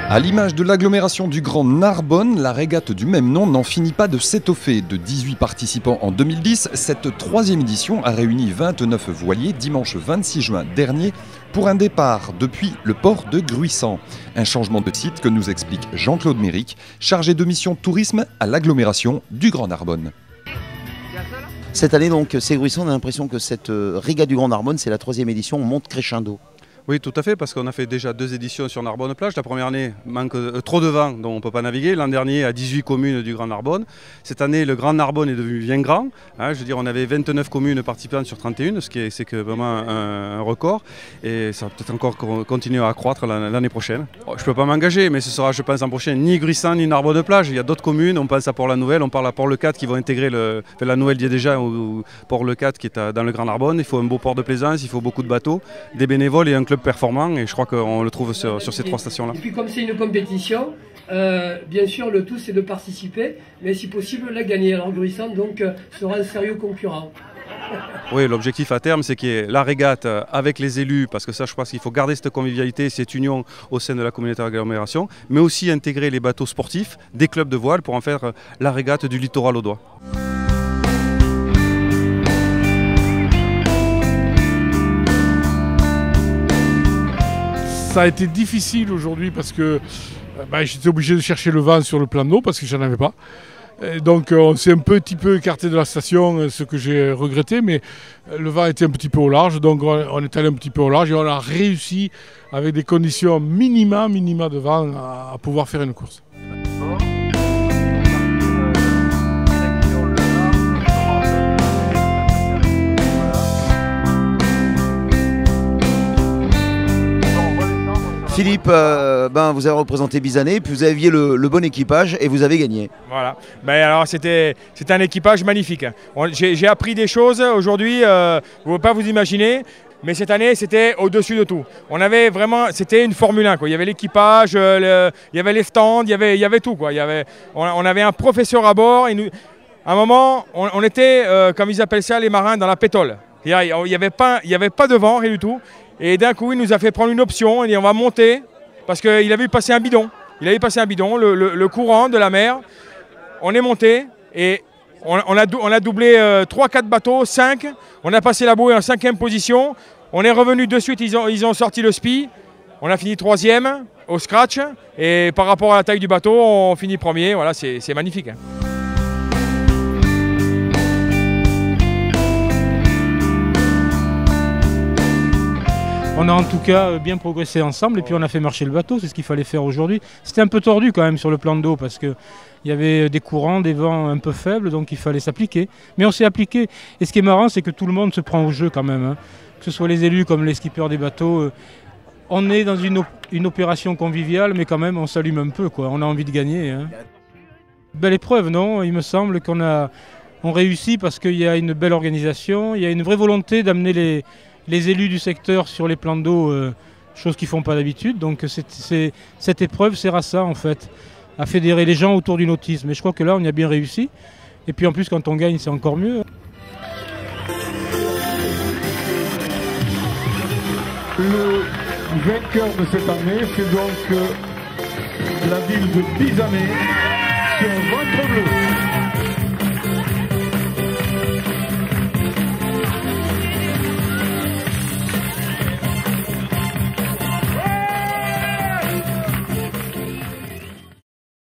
À l'image de l'agglomération du Grand Narbonne, la régate du même nom n'en finit pas de s'étoffer. De 18 participants en 2010, cette troisième édition a réuni 29 voiliers dimanche 26 juin dernier pour un départ depuis le port de Gruissant. Un changement de site que nous explique Jean-Claude Méric, chargé de mission tourisme à l'agglomération du Grand Narbonne. Cette année, donc, c'est Gruissant, on a l'impression que cette régate du Grand Narbonne, c'est la troisième édition, on monte crescendo. Oui, tout à fait, parce qu'on a fait déjà 2 éditions sur Narbonne-Plage. La première année, manque trop de vent, donc on ne peut pas naviguer. L'an dernier, à 18 communes du Grand Narbonne. Cette année, le Grand Narbonne est devenu bien grand. Je veux dire, on avait 29 communes participantes sur 31, c'est vraiment un record. Et ça va peut-être encore continuer à croître l'année prochaine. Je ne peux pas m'engager, mais ce sera, je pense, l'an prochain, ni Gruissant, ni Narbonne-Plage. Il y a d'autres communes, on pense à Port-la-Nouvelle, on parle à Port-le-Cat qui vont intégrer la Nouvelle y est déjà, ou Port-le-Cat qui est dans le Grand Narbonne. Il faut un beau port de plaisance, il faut beaucoup de bateaux, des bénévoles et un club performant, et je crois qu'on le trouve sur ces 3 stations-là. Et puis comme c'est une compétition, bien sûr le tout c'est de participer, mais si possible la gagner. Alors Gruissant donc sera un sérieux concurrent. Oui, l'objectif à terme, c'est qu'il y ait la régate avec les élus, parce que ça, je pense qu'il faut garder cette convivialité, cette union au sein de la communauté d'agglomération, mais aussi intégrer les bateaux sportifs des clubs de voile pour en faire la régate du littoral audois. Ça a été difficile aujourd'hui parce que j'étais obligé de chercher le vent sur le plan d'eau parce que j'en avais pas. Et donc on s'est un petit peu écarté de la station, ce que j'ai regretté, mais le vent était un petit peu au large, donc on est allé un petit peu au large et on a réussi avec des conditions minima de vent à pouvoir faire une course. Philippe, vous avez représenté Bizané, puis vous aviez le bon équipage et vous avez gagné. Voilà, alors c'était un équipage magnifique. J'ai appris des choses aujourd'hui, vous ne pouvez pas vous imaginer, mais cette année c'était au-dessus de tout. On avait vraiment, c'était une Formule 1, quoi. Il y avait l'équipage, il y avait les stands, il y avait tout, quoi. On avait un professeur à bord, et à un moment on était, comme ils appellent ça, les marins dans la pétole. Il n'y avait pas de vent, rien du tout. Et d'un coup, il nous a fait prendre une option, il dit on va monter, parce qu'il a vu passer un bidon. Il a vu passer un bidon, le courant de la mer. On est monté et on a doublé 3-4 bateaux, 5. On a passé la bouée en 5e position. On est revenu de suite, ils ont sorti le SPI. On a fini 3e au scratch. Et par rapport à la taille du bateau, on finit 1er. Voilà, c'est magnifique. On a en tout cas bien progressé ensemble et puis on a fait marcher le bateau, c'est ce qu'il fallait faire aujourd'hui. C'était un peu tordu quand même sur le plan d'eau parce qu'il y avait des courants, des vents un peu faibles, donc il fallait s'appliquer. Mais on s'est appliqué. Et ce qui est marrant, c'est que tout le monde se prend au jeu quand même, hein. Que ce soit les élus comme les skippers des bateaux. On est dans une opération conviviale, mais quand même on s'allume un peu, quoi. On a envie de gagner, hein. Belle épreuve, non? Il me semble qu'on réussit parce qu'il y a une belle organisation, il y a une vraie volonté d'amener les élus du secteur sur les plans d'eau, chose qu'ils ne font pas d'habitude. Donc cette épreuve sert à ça en fait, à fédérer les gens autour du nautisme. Et je crois que là on y a bien réussi. Et puis en plus quand on gagne c'est encore mieux. Le vainqueur de cette année, c'est donc la ville de Bizané.